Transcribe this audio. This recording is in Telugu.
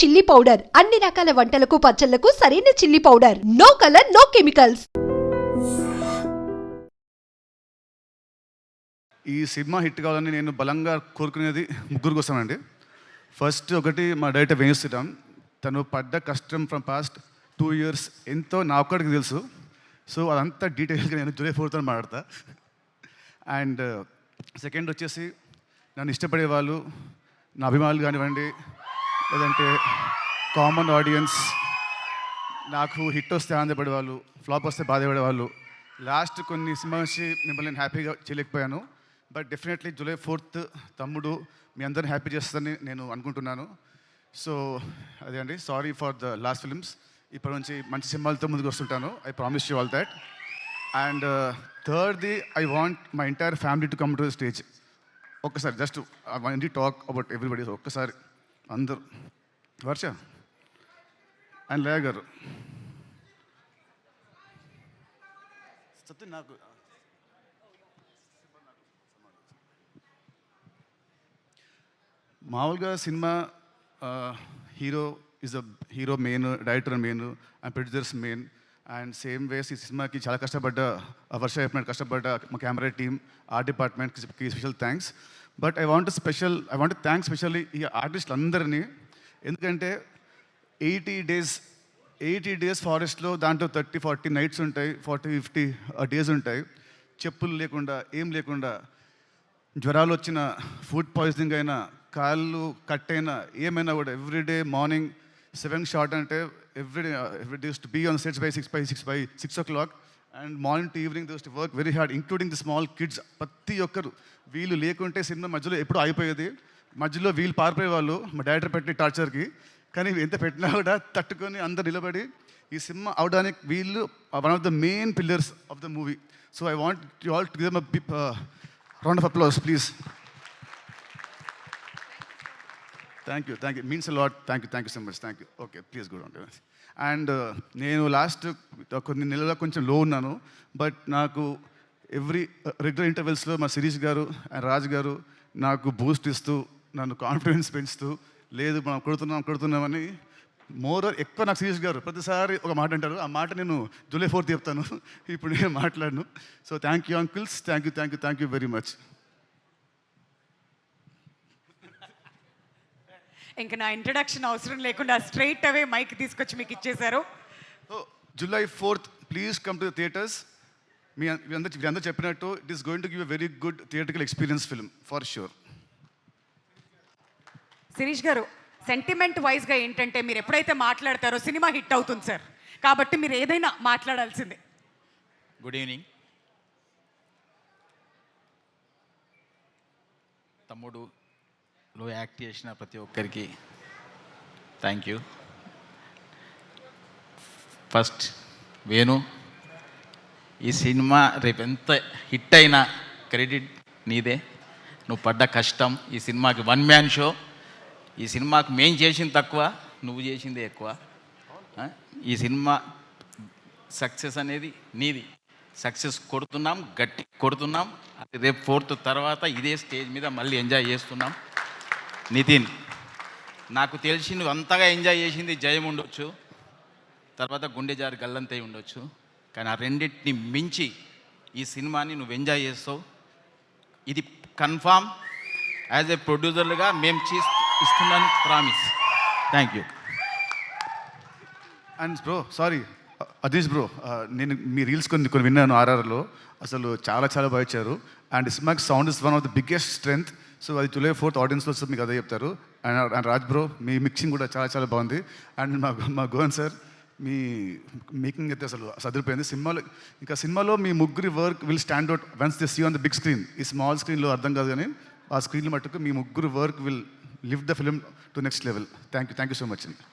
చిల్లీ పౌడర్ అన్ని రకాల వంటలకు పచ్చళ్లకు సరైన chilli powder. No colour, no chemicals. ఈ సినిమా హిట్ కావాలని నేను బలంగా కోరుకునేది ముగ్గురు కోసమండి. ఫస్ట్ ఒకటి మా డైరెక్టర్ వేణు శ్రీరామ్. తను పడ్డ కష్టం ఫ్రమ్ పాస్ట్ 2 years ఎంతో నా ఒక్కడికి తెలుసు. సో అదంతా డీటెయిల్గా నేను జూలై 4th మాట్లాడతా. అండ్ సెకండ్ వచ్చేసి నన్ను ఇష్టపడే వాళ్ళు, నా అభిమానులు కానివ్వండి, లేదంటే కామన్ ఆడియన్స్, నాకు హిట్ వస్తే ఆనందపడే వాళ్ళు, ఫ్లాప్ వస్తే బాధపడే వాళ్ళు. లాస్ట్ కొన్ని సినిమా నుంచి మిమ్మల్ని నేను హ్యాపీగా చేయలేకపోయాను. బట్ డెఫినెట్లీ జూలై 4th తమ్ముడు మీ అందరిని హ్యాపీ చేస్తుందని నేను అనుకుంటున్నాను. సో అదే అండి, sorry for the last films. ఇప్పటి నుంచి మంచి సినిమాలతో ముందుకు వస్తుంటాను. I promise you all that. And థర్డ్ది, I want my entire family to come to the stage. ఒక్కసారి just I want talk about everybody. ఒక్కసారి అందరూ, వర్ష అండ్ లేయ గారు, నాకు మామూలుగా cinema hero is a hero main, director main and producers main. And same ways ఈ సినిమాకి చాలా కష్టపడ్డ వర్ష చెప్పినట్టు కష్టపడ్డ మా కెమెరా టీమ్, ఆర్ట్ డిపార్ట్మెంట్కి special thanks. But I want thanks specially ఈ ఆర్టిస్టులు అందరినీ. ఎందుకంటే 80 days ఫారెస్ట్లో, దాంట్లో 30-40 నైట్స్ ఉంటాయి, 40-50 డేస్ ఉంటాయి. చెప్పులు లేకుండా, ఏం లేకుండా, జ్వరాలు వచ్చిన, ఫుడ్ పాయిజనింగ్ అయినా, కాళ్ళు కట్ అయినా, ఏమైనా కూడా ఎవ్రీడే మార్నింగ్ 7 షార్ట్ అంటే everyday to be on sets by 6 o'clock. And morning to evening they to work very hard, including the small kids. ప్రతి ఒక్కరు వీళ్ళు లేకుంటే సినిమా మధ్యలో ఎప్పుడూ అయిపోయేది. మధ్యలో వీళ్ళు పారిపోయేవాళ్ళు మా డైరెక్టర్ పెట్టిన టార్చర్కి. కానీ ఎంత పెట్టినా కూడా తట్టుకొని అందరు నిలబడి ఈ సినిమా అవడానికి వీళ్ళు one of the main pillars of the movie. So I want you all to give them a round of applause please. Thank you means a lot. Thank you so much. Thank you. Okay, please good on. And నేను లాస్ట్ కొన్ని నెలల్లో కొంచెం లో ఉన్నాను. బట్ నాకు ఎవ్రీ రెగ్యులర్ ఇంటర్వెల్స్లో మా శిరీష్ గారు అండ్ రాజ్ గారు నాకు బూస్ట్ ఇస్తూ, నన్ను కాన్ఫిడెన్స్ పెంచుతూ, లేదు మనం కొడుతున్నామని ఎక్కువ నాకు శిరీష్ గారు ప్రతిసారి ఒక మాట అంటారు. ఆ మాట నేను జూలై 4th చెప్తాను, ఇప్పుడు నేను మాట్లాడను. So thank you uncles, thank you very much. ఇంకా నా ఇంట్రడక్షన్ అవసరం లేకుండా స్ట్రైట్ అవే మైక్ తీసుకొచ్చి మీకు ఇచ్చేశారు. July 4th please come to the theatres. మీ అందరూ చెప్పినట్టు it is going to give a very good theatrical experience film for sure. Sirish గారు, సెంటిమెంట్ వైజ్గా ఏంటంటే మీరు ఎప్పుడైతే మాట్లాడతారో సినిమా హిట్ అవుతుంది సార్. కాబట్టి మీరు ఏదైనా మాట్లాడాల్సిందే. Good evening. తమ్ముడులో యాక్ట్ చేసిన ప్రతి ఒక్కరికి థ్యాంక్ యూ. ఫస్ట్ వేణు, ఈ సినిమా రేపు ఎంత హిట్ అయినా క్రెడిట్ నీదే. నువ్వు పడ్డ కష్టం, ఈ సినిమాకి 1 man షో. ఈ సినిమాకి మేం చేసింది తక్కువ, నువ్వు చేసిందే ఎక్కువ. ఈ సినిమా సక్సెస్ అనేది నీది. సక్సెస్ కొడుతున్నాం, గట్టి కొడుతున్నాం. అది రేపు 4th తర్వాత ఇదే స్టేజ్ మీద మళ్ళీ ఎంజాయ్ చేస్తున్నాం. నితిన్, నాకు తెలిసి నువ్వు అంతగా ఎంజాయ్ చేసింది జయం ఉండొచ్చు, తర్వాత గుండె జారి గల్లంతై ఉండొచ్చు. కానీ ఆ రెండింటిని మించి ఈ సినిమాని నువ్వు ఎంజాయ్ చేస్తావు. ఇది కన్ఫామ్. యాజ్ ఏ ప్రొడ్యూసర్లుగా మేము ఇస్తున్నాను promise. Thank you. And bro, sorry Adeesh bro, నేను మీ రీల్స్ కొన్ని విన్నాను ఆర్ఆర్లో. అసలు చాలా బాగా ఇచ్చారు. అండ్ సినిమాకి sound is one of the biggest strength. So అది జూలై 4th ఆడియన్స్లో వస్తే మీకు అదే చెప్తారు. And Raj bro, me mixing కూడా చాలా బాగుంది. అండ్ మా గోవన్ సార్, మీ మేకింగ్ అయితే అసలు సదిరిపోయింది. సినిమాలో మీ ముగ్గురి work will stand out once they see on the big screen. ఈ స్మాల్ స్క్రీన్లో అర్థం కాదు, కానీ ఆ స్క్రీన్లో మట్టుకు మీ ముగ్గురు work will lift the film to next level. Thank you so much అండి.